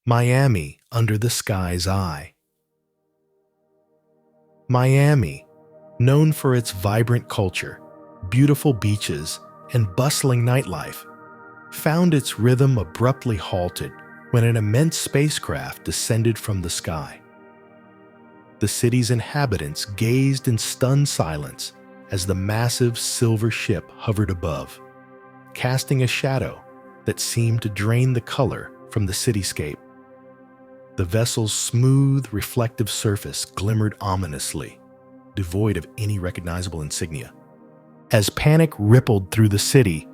Miami under the sky's eye. Miami, known for its vibrant culture, beautiful beaches, and bustling nightlife, found its rhythm abruptly halted when an immense spacecraft descended from the sky. The city's inhabitants gazed in stunned silence as the massive silver ship hovered above, casting a shadow that seemed to drain the color from the cityscape. The vessel's smooth, reflective surface glimmered ominously, devoid of any recognizable insignia. As panic rippled through the city,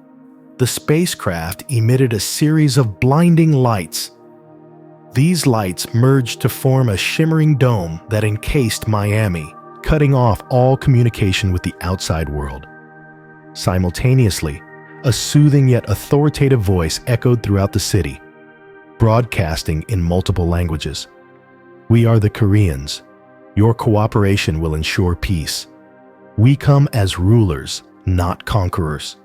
the spacecraft emitted a series of blinding lights. These lights merged to form a shimmering dome that encased Miami, cutting off all communication with the outside world. Simultaneously, a soothing yet authoritative voice echoed throughout the city, broadcasting in multiple languages. "We are the Kyrians. Your cooperation will ensure peace. We come as rulers, not conquerors."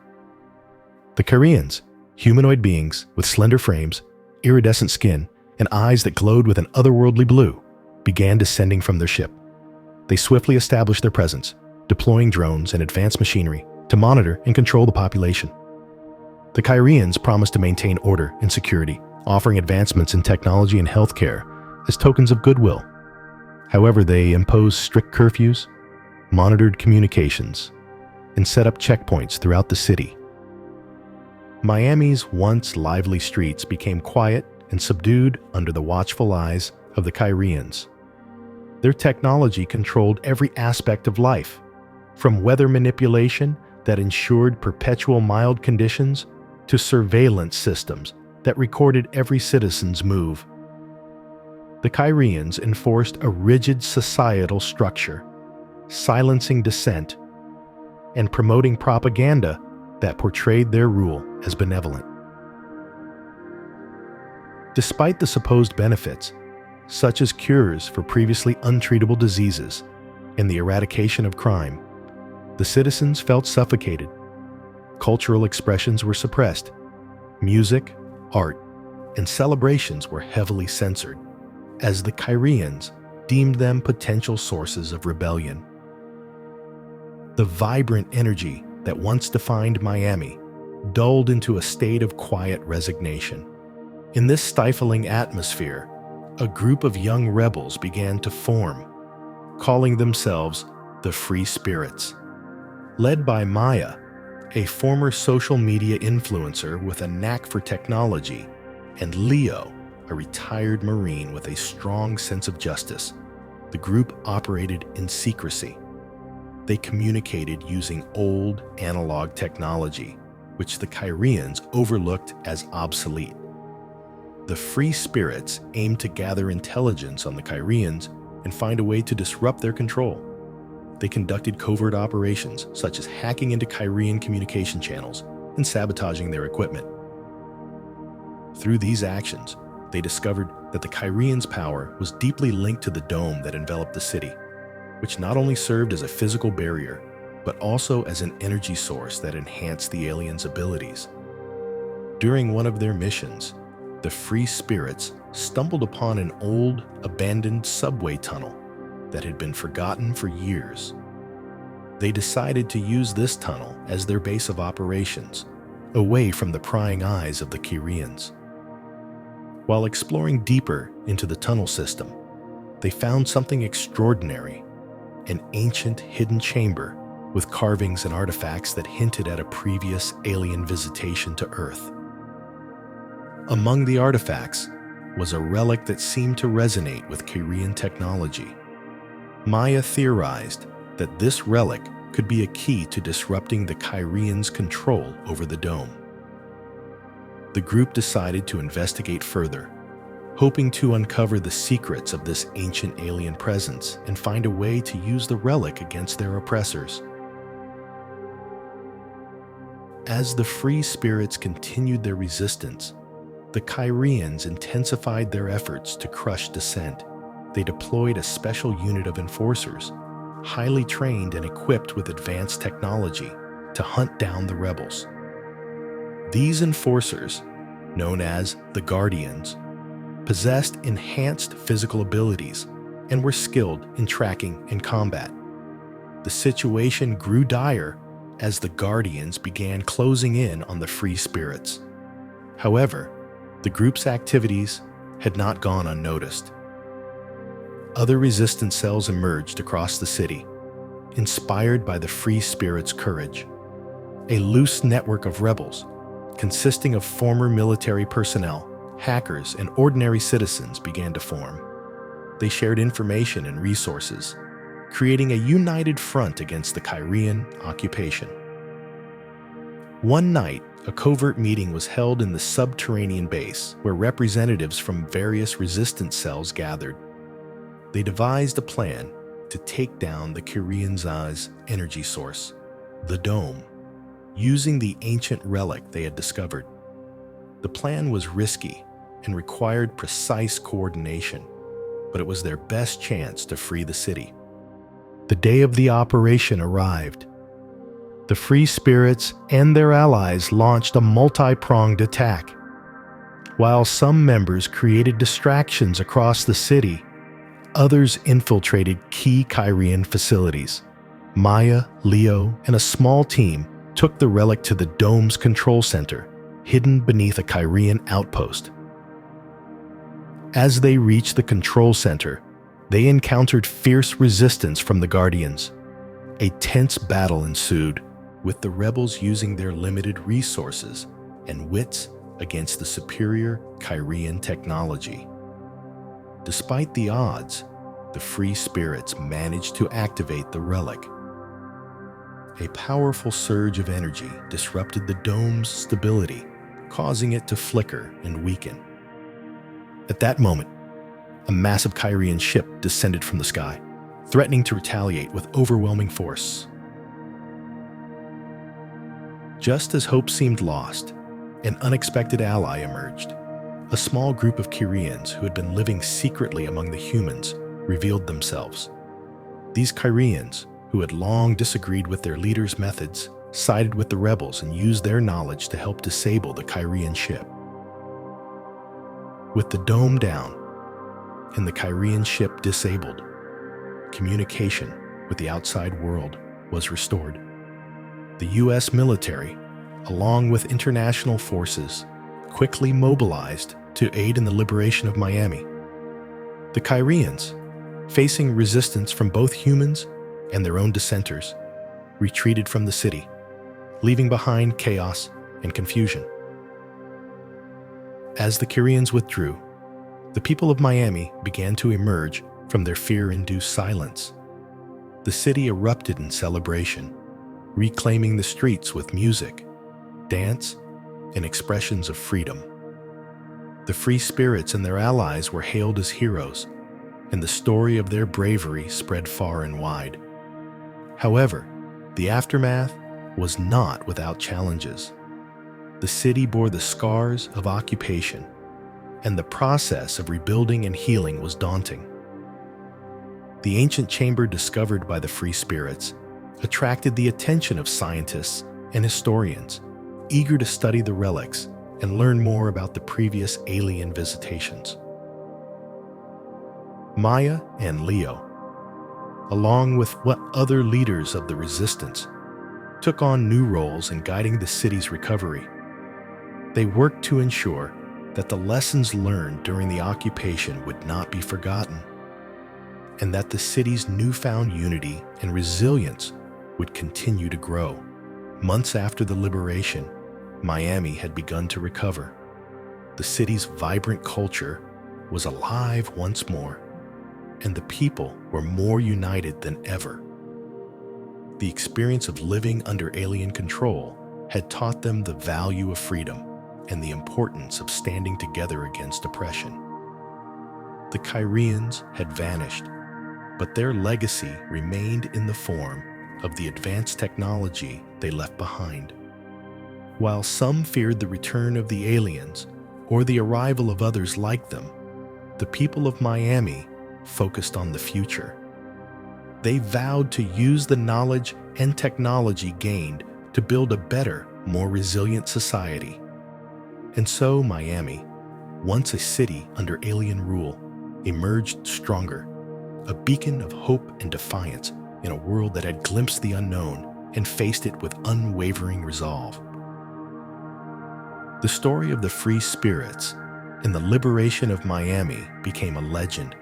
The Kyrians, humanoid beings with slender frames, iridescent skin, and eyes that glowed with an otherworldly blue, began descending from their ship. They swiftly established their presence, deploying drones and advanced machinery to monitor and control the population. The Kyrians promised to maintain order and security, offering advancements in technology and healthcare as tokens of goodwill. However, they imposed strict curfews, monitored communications, and set up checkpoints throughout the city. Miami's once lively streets became quiet and subdued under the watchful eyes of the Kyrians. Their technology controlled every aspect of life, from weather manipulation that ensured perpetual mild conditions to surveillance systems that recorded every citizen's move. The Kyrians enforced a rigid societal structure, silencing dissent and promoting propaganda that portrayed their rule as benevolent. Despite the supposed benefits, such as cures for previously untreatable diseases and the eradication of crime, the citizens felt suffocated. Cultural expressions were suppressed. Music, art, and celebrations were heavily censored, as the Kyrians deemed them potential sources of rebellion. The vibrant energy that once defined Miami dulled into a state of quiet resignation. In this stifling atmosphere, a group of young rebels began to form, calling themselves the Free Spirits. Led by Maya, a former social media influencer with a knack for technology, and Leo, a retired Marine with a strong sense of justice, the group operated in secrecy. They communicated using old analog technology, which the Kyrians overlooked as obsolete. The Free Spirits aimed to gather intelligence on the Kyrians and find a way to disrupt their control. They conducted covert operations, such as hacking into Kyrian communication channels and sabotaging their equipment. Through these actions, they discovered that the Kyrians' power was deeply linked to the dome that enveloped the city, which not only served as a physical barrier, but also as an energy source that enhanced the aliens' abilities. During one of their missions, the Free Spirits stumbled upon an old, abandoned subway tunnel that had been forgotten for years. They decided to use this tunnel as their base of operations, away from the prying eyes of the Kyrians. While exploring deeper into the tunnel system, they found something extraordinary, an ancient hidden chamber with carvings and artifacts that hinted at a previous alien visitation to Earth. Among the artifacts was a relic that seemed to resonate with Kyrian technology. Maya theorized that this relic could be a key to disrupting the Kyrians' control over the dome. The group decided to investigate further, hoping to uncover the secrets of this ancient alien presence and find a way to use the relic against their oppressors. As the Free Spirits continued their resistance, the Kyrians intensified their efforts to crush dissent. They deployed a special unit of enforcers, highly trained and equipped with advanced technology, to hunt down the rebels. These enforcers, known as the Guardians, possessed enhanced physical abilities and were skilled in tracking and combat. The situation grew dire as the Guardians began closing in on the free spirits. However, the group's activities had not gone unnoticed. Other resistance cells emerged across the city, inspired by the free spirits' courage. A loose network of rebels, consisting of former military personnel, hackers, and ordinary citizens, began to form. They shared information and resources, creating a united front against the Kyrian occupation. One night, a covert meeting was held in the subterranean base where representatives from various resistance cells gathered. They devised a plan to take down the Kyrians' energy source, the dome, using the ancient relic they had discovered. The plan was risky and required precise coordination, but it was their best chance to free the city. The day of the operation arrived. The free spirits and their allies launched a multi-pronged attack. While some members created distractions across the city, others infiltrated key Kyrian facilities. Maya, Leo, and a small team took the relic to the dome's control center, hidden beneath a Kyrian outpost. As they reached the control center, they encountered fierce resistance from the Guardians. A tense battle ensued, with the rebels using their limited resources and wits against the superior Kyrian technology. Despite the odds, the free spirits managed to activate the relic. A powerful surge of energy disrupted the dome's stability, causing it to flicker and weaken. At that moment, a massive Kyrian ship descended from the sky, threatening to retaliate with overwhelming force. Just as hope seemed lost, an unexpected ally emerged. A small group of Kyrians who had been living secretly among the humans revealed themselves. These Kyrians, who had long disagreed with their leader's methods, sided with the rebels and used their knowledge to help disable the Kyrian ship. With the dome down and the Kyrian ship disabled, communication with the outside world was restored. The U.S. military, along with international forces, quickly mobilized to aid in the liberation of Miami. The Kyrians, facing resistance from both humans and their own dissenters, retreated from the city, leaving behind chaos and confusion. As the Kyrians withdrew, the people of Miami began to emerge from their fear-induced silence. The city erupted in celebration, reclaiming the streets with music, dance, and expressions of freedom. The free spirits and their allies were hailed as heroes, and the story of their bravery spread far and wide. However, the aftermath was not without challenges. The city bore the scars of occupation, and the process of rebuilding and healing was daunting. The ancient chamber discovered by the free spirits attracted the attention of scientists and historians, eager to study the relics and learn more about the previous alien visitations. Maya and Leo, along with what other leaders of the resistance, took on new roles in guiding the city's recovery. They worked to ensure that the lessons learned during the occupation would not be forgotten, and that the city's newfound unity and resilience would continue to grow. Months after the liberation, Miami had begun to recover. The city's vibrant culture was alive once more, and the people were more united than ever. The experience of living under alien control had taught them the value of freedom and the importance of standing together against oppression. The Kyrians had vanished, but their legacy remained in the form of the advanced technology they left behind. While some feared the return of the aliens or the arrival of others like them, the people of Miami focused on the future. They vowed to use the knowledge and technology gained to build a better, more resilient society. And so Miami, once a city under alien rule, emerged stronger, a beacon of hope and defiance in a world that had glimpsed the unknown and faced it with unwavering resolve. The story of the free spirits and the liberation of Miami became a legend,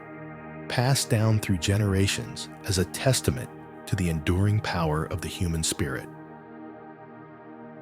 passed down through generations as a testament to the enduring power of the human spirit.